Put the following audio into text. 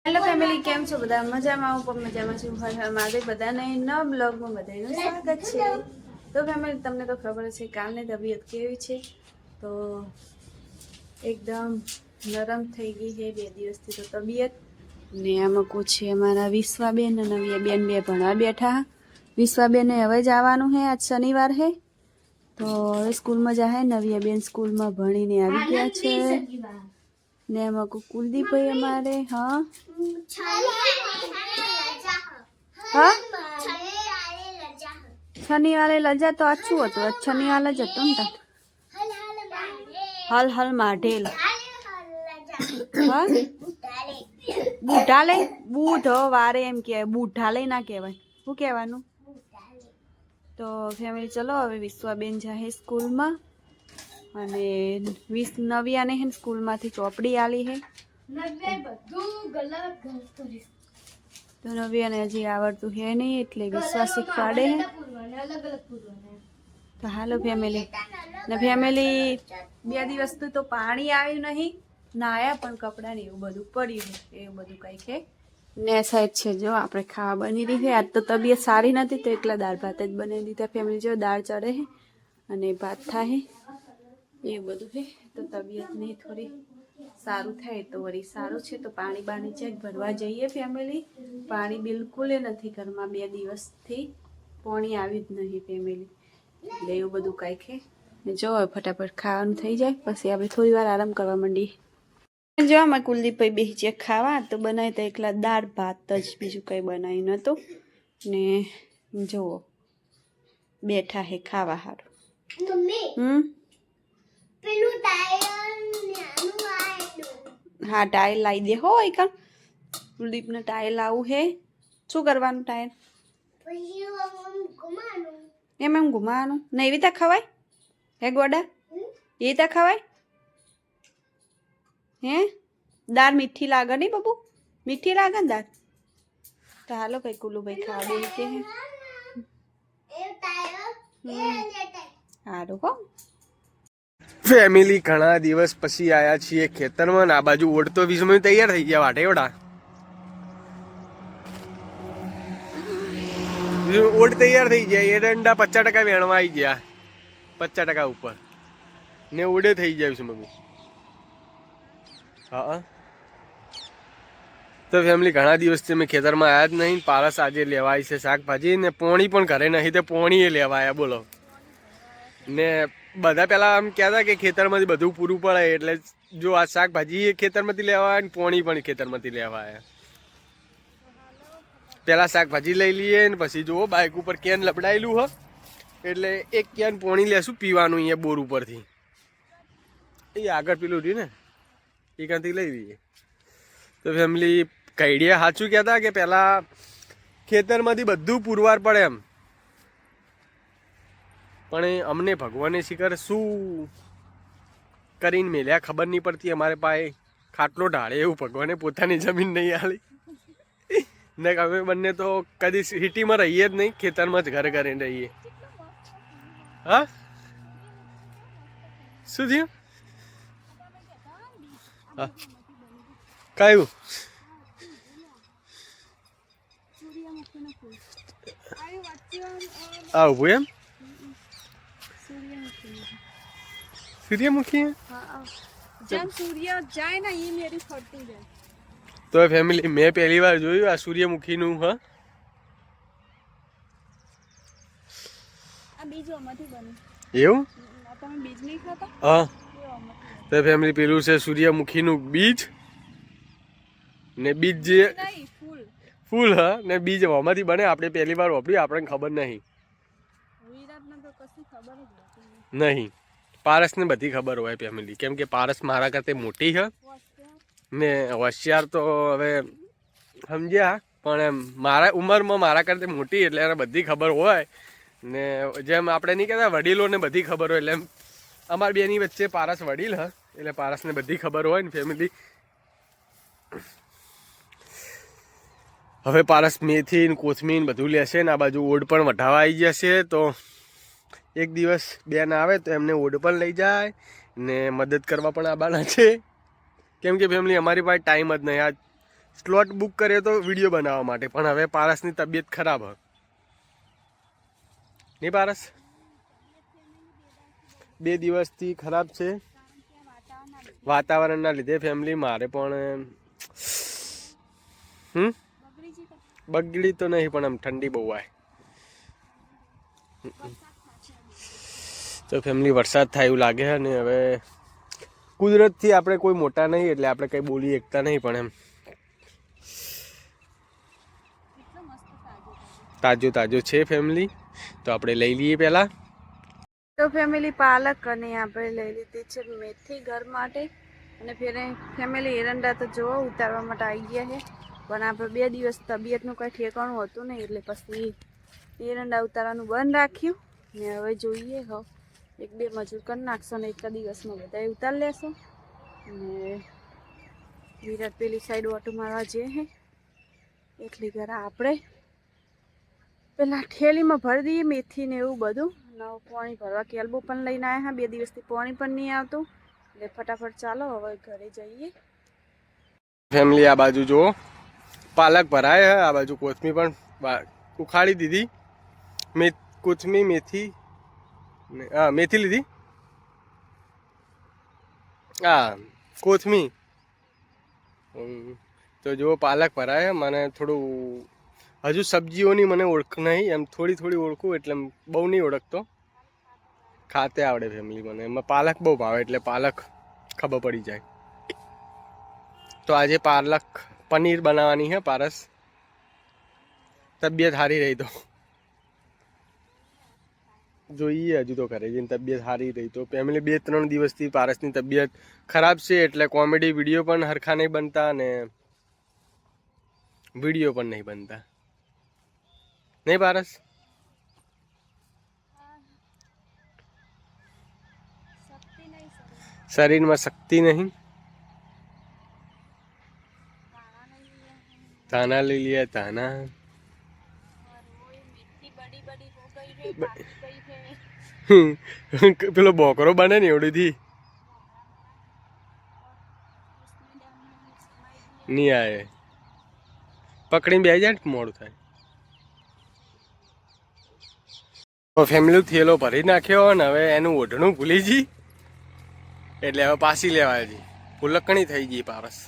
Hello family, કેમ છો બધા? મજામાં? હું પણ મજામાં છું. હર હર મહાદેવ. બધાને નવા બ્લોગમાં બધાનું સ્વાગત છે. તો ફેમિલી, તમને તો ખબર છે કાલની તબિયત કેવી છે. તો એકદમ નરમ થઈ ગઈ છે 2 દિવસથી તો તબિયત. ને આમાં છે અમારા વિશ્વાબેન અને નવ્યાબેન બે ભણવા બેઠા. વિશ્વાબેને હવે જવાનું છે, આજ શનિવાર છે તો હવે સ્કૂલમાં જાય. નવ્યાબેન સ્કૂલમાં ભણીને આવી ગયા છે. ને એમાં કુલદીપભાઈ અમારે હા શનિવારે લજા તો આછું હતું. આજ શનિવારે જ હતું ને. હાલ હાલ માઢેલ બુઢાલે બુધવારે એમ કહેવાય, બુઢાલે ના કહેવાય. શું કહેવાનું? તો ફેમિલી ચલો હવે વિશ્વાબેન જાય સ્કૂલમાં. અને નવ્યાને હે સ્કૂલમાંથી ચોપડી આલી હે તો નવ્યાને હજી આવડતું હે નહીં એટલે વિશ્વાસ શીખવાડે હે. તો હાલો ફેમિલી. ને ફેમિલી 2 દિવસથી તો પાણી આવ્યું નહીં, નાયા પણ કપડાં ને એવું બધું પડ્યું એવું બધું કંઈક છે ને સાઈડ છે. જો આપણે ખાવા બની રહી છે. આજ તો તબિયત સારી નથી તો એકલા દાળ ભાત જ બનાવી દીધા ફેમિલી. જો દાળ ચડે છે અને ભાત થાય એવું બધું છે. તો તબિયતની થોડી સારું થાય તો વળી સારું છે. તો પાણી બાણી ચેક ભરવા જઈએ ફેમિલી. પાણી બિલકુલ નથી ઘરમાં 2 દિવસથી પાણી આવ્યું જ નહીં ફેમિલી. એટલે એવું બધું કાંઈક છે. જો ફટાફટ ખાવાનું થઈ જાય પછી આપણે થોડી વાર આરામ કરવા માંડીએ. જો આમાં કુલદીપભાઈ બેસી છે ખાવા. તો બનાવી તો એકલા દાળ ભાત જ, બીજું કંઈ બનાવ્યું નહોતું. ને જુઓ બેઠા હે ખાવા સારું. હા ટાયર લાવી દે હો. એક કુલદીપને ટાયર લાવવું હે. શું કરવાનું ટાયર? એમ ઘુમાવાનું. ને એવી રીતે ખવાય હે ગોડા? એ રીતે ખવાય હે? દાળ મીઠી લાગે નહીં બબુ? મીઠી લાગે ને દાળ? તો હાલો ભાઈ કુલુભાઈ ખાવા દે કે સારું હો. ફેમિલી ઘણા દિવસ પછી આયા છીએ ખેતરમાં. આ બાજુ ઓઢતો વીસમાં તૈયાર થઈ ગયા વાટે ઓઢા. ઓઢ તૈયાર થઈ ગયા. એ દંડા 50% વેણવા આવી ગયા, 50% ઉપર ને ઓઢે થઈ જાય છે મમ્મી. હા તો ફેમિલી ઘણા દિવસથી મેં ખેતરમાં આવ્યા જ નહીં. પારસ આજે લેવાય છે શાકભાજી ને પોણી પણ ઘરે નહીં તે પોણી એ લેવા આવ્યા બોલો. ને બધા પેલા આમ કહેતા કે ખેતરમાંથી બધું પૂરું પડે એટલે જો આ શાકભાજી એ ખેતરમાંથી લેવા આવ્યા ને પોણી પણ ખેતરમાંથી લેવા આવ્યા. પેલા શાકભાજી લઈ લઈએ ને પછી જુઓ બાઇક ઉપર કેન લપડાયેલું હ એટલે એક કેન પોણી લેશું પીવાનું અહીંયા બોર ઉપરથી. એ આગળ પેલું રહ્યું ને એ ક્યાંથી લઈ લઈએ. તો ફેમિલી કઈડિયા સાચું કહેતા કે પેલા ખેતરમાંથી બધું પુરવાર પડે એમ, પણ અમને ભગવાને શિખર શું કરીને મેલ્યા ખબર નહીં પડતી. અમારે પાસે ખાટલો ઢાળે એવું ભગવાને પોતાની જમીન નહીં આલી ને અમે બંને તો કદી સિટીમાં રહીએ જ નહીં, ખેતરમાં જ ઘર કરીને રહીએ. હા શું થયું? હા કયું? આ ઉભું એમ સૂર્યમુખી તો ફેમિલી મેં પહેલી વાર જોયું આ સૂર્યમુખીનું. હા એવું? હા તો ફેમિલી પેલું છે સૂર્યમુખીનું બીજ ને બીજ જે ફૂલ હા ને બીજ આમાંથી બને. આપણે પહેલી વાર વાપર્યું, આપણને ખબર નહીં. નહીં પારસને બધી ખબર હોય ફેમિલી, કેમ કે પારસ મારા કરતે મોટી છે ને હોશિયાર તો હવે સમજ્યા પણ એમ મારા ઉંમરમાં મારા કરતે મોટી એટલે એને બધી ખબર હોય. ને જેમ આપણે નહીં કહેતા વડીલોને બધી ખબર હોય એટલે એમ અમારા બેની વચ્ચે પારસ વડીલ હ એટલે પારસને બધી ખબર હોય ને ફેમિલી. હવે પારસ મેથી ને કોથમીર બધું લેશે ને આ બાજુ ઓડ પણ વઢાવા આવી જશે. તો એક દિવસ બેન આવે તો એમને ઓડ પણ લઈ જાય ને મદદ કરવા પણ આવવાના છે. કેમ કે ફેમિલી અમારી પાસે ટાઈમ જ નહીં. આ સ્લોટ બુક કર્યો તો વિડીયો બનાવવા માટે, પણ હવે પારસની તબિયત ખરાબ હ નહીં પારસ? 2 દિવસથી ખરાબ છે વાતાવરણના લીધે ફેમિલી. મારે પણ બગડી તો નહીં, પણ આમ ઠંડી બહુ આવે તો ફેમિલી વરસાદ થાય એવું લાગે છે. ને હવે કુદરતથી આપણે કોઈ મોટા નહીં એટલે આપણે કંઈ બોલી શકતા નહીં, પણ એમ તાજો તાજો છે ફેમિલી. તો આપણે લઈ લઈએ પહેલાં. તો ફેમિલી પાલક અને આપણે લઈ લીધી છે મેથી ઘર માટે. અને ફેમિલી એરંડા તો જો ઉતારવા માટે આવી ગયા છે, પણ આપણે 2 દિવસ તબિયતનું કંઈ ઠેકાણું હતું નહીં એટલે પછી એરંડા ઉતારવાનું બંધ રાખ્યું. ને હવે જોઈએ 1-2 મજૂર કરી નાખશો ને એક દિવસમાં બધા ઉતારી લેશો. ને વિરાટ પેલી સાઈડ ઓટો મારવા જે છે એટલી ઘરે આપણે પેલા ઠેલીમાં ભરી દઈએ મેથી ને એવું બધું. નવું પાણી ભરવા કેલ્બો પણ લઈને આવ્યા. 2 દિવસથી પાણી પણ નહીં આવતું એટલે ફટાફટ ચાલો હવે ઘરે જઈએ. ફેમિલી આ બાજુ જુઓ પાલક ભરાય. આ બાજુ કોથમી પણ ઉખાડી દીધી. કોથમી મેથી મેથી લીધી. હા કોથમી. તો જુઓ પાલક ભરાય. મને થોડું હજુ સબ્જીઓની મને ઓળખ નહીં, એમ થોડી ઓળખું એટલે બહુ નહીં ઓળખતો. ખાતે આવડે ફેમિલી મને. એમાં પાલક બહુ ભાવે એટલે પાલક ખબર પડી જાય. તો આજે પાલક પનીર બનાવવાની છે પારસ. તબિયત સારી રહી તો જોઈએ, હજુ તો ઘરે જઈને તબિયત સારી રહી તો. ફેમિલી 2-3 દિવસથી પારસની તબિયત ખરાબ છે એટલે કોમેડી વિડીયો પણ હરખા નહીં બનતા ને વિડીયો પણ નહીં બનતા. નહીં પારસ? શરીરમાં શક્તિ નહીં. તાના લઈ લે તાના. પેલો બોકરો બને ને એવડીથી નહીં આવે. પકડીને બેસી જાય મોડું થાય. ફેમિલી થેલો ભરી નાખ્યો ને હવે એનું ઓઢણું ભૂલી જી એટલે હવે પાછી લેવાય જી. ભૂલકણી થઈ ગઈ પારસ.